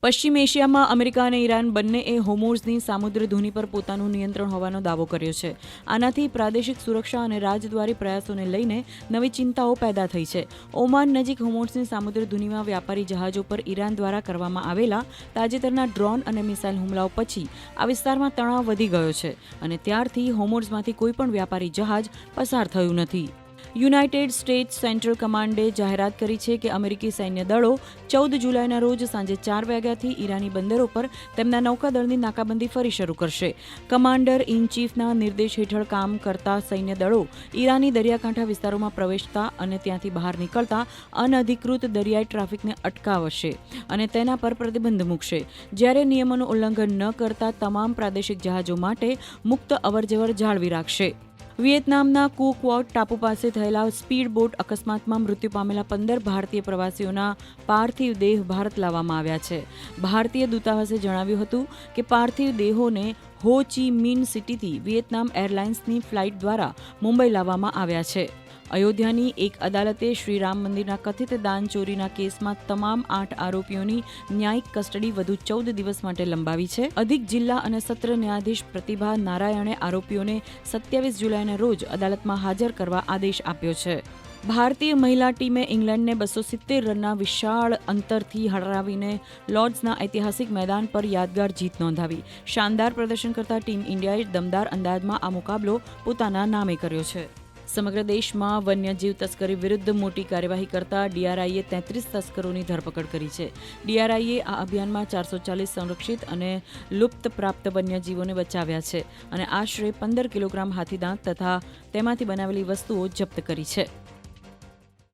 પશ્ચિમ એશિયામાં અમેરિકા અને ઈરાન બંનેએ હોર્મુઝની સામુદ્રી ધુની પર પોતાનું નિયંત્રણ હોવાનો દાવો કર્યો છે. આનાથી પ્રાદેશિક સુરક્ષા અને રાજદ્વારી પ્રયાસોને લઈને નવી ચિંતાઓ પેદા થઈ છે. ઓમાન નજીક હોર્મુઝની સામુદ્રી ધુનીમાં વ્યાપારી જહાજો પર ઈરાન દ્વારા કરવામાં આવેલા તાજેતરના ડ્રોન અને મિસાઇલ હુમલાઓ પછી આ વિસ્તારમાં તણાવ વધી ગયો છે અને ત્યારથી હોર્મુઝમાંથી કોઈ પણ વ્યાપારી જહાજ પસાર થયું નથી. યુનાઇટેડ સ્ટેટ્સ સેન્ટ્રલ કમાન્ડે જાહેરાત કરી છે કે અમેરિકી સૈન્ય દળો 14 જુલાઈના રોજ સાંજે 4 વાગ્યાથી ઈરાની બંદરો પર તેમના નૌકાદળની નાકાબંધી ફરી શરૂ કરશે. કમાન્ડર ઇન ચીફના નિર્દેશ હેઠળ કામ કરતા સૈન્ય દળો ઈરાની દરિયાકાંઠા વિસ્તારોમાં પ્રવેશતા અને ત્યાંથી બહાર નીકળતા અનધિકૃત દરિયાઈ ટ્રાફિકને અટકાવશે અને તેના પર પ્રતિબંધ મૂકશે, જ્યારે નિયમોનું ઉલ્લંઘન ન કરતા તમામ પ્રાદેશિક જહાજો માટે મુક્ત અવરજવર જાળવી રાખશે. વિયેતનામના કુ ક્વોટ ટાપુ પાસે થયેલા સ્પીડ બોટ અકસ્માતમાં મૃત્યુ પામેલા 15 ભારતીય પ્રવાસીઓના પાર્થિવ દેહ ભારત લાવવામાં આવ્યા છે. ભારતીય દૂતાવાસે જણાવ્યું હતું કે પાર્થિવ દેહોને હો ચી મિન સિટીથી વિયેતનામ એરલાઇન્સની ફ્લાઇટ દ્વારા મુંબઈ લાવવામાં આવ્યા છે. અયોધ્યાની એક અદાલતે શ્રી રામ મંદિરના કથિત દાન ચોરીના કેસમાં તમામ 8 આરોપીઓની ન્યાયિક કસ્ટડી વધુ 14 દિવસ માટે લંબાવી છે. અધિક જિલ્લા અને સત્ર ન્યાયાધીશ પ્રતિભા નારાયણે આરોપીઓને 27 જુલાઈના રોજ અદાલતમાં હાજર કરવા આદેશ આપ્યો છે. ભારતીય મહિલા ટીમે ઇંગ્લેન્ડને 270 રનના વિશાળ અંતરથી હરાવીને લોર્ડ્સના ઐતિહાસિક મેદાન પર યાદગાર જીત નોંધાવી. શાનદાર પ્રદર્શન કરતા ટીમ ઇન્ડિયાએ દમદાર અંદાજમાં આ મુકાબલો પોતાના નામે કર્યો છે. સમગ્ર દેશમાં વન્યજીવ તસ્કરી વિરુદ્ધ મોટી કાર્યવાહી કરતા ડીઆરઆઈએ 33 તસ્કરોની ધરપકડ કરી છે. ડીઆરઆઈએ આ અભિયાનમાં 440 સંરક્ષિત અને લુપ્ત પ્રાપ્ત વન્યજીવોને બચાવ્યા છે અને આશરે 15 કિલોગ્રામ હાથીદાંત તથા તેમાંથી બનાવેલી વસ્તુઓ જપ્ત કરી છે.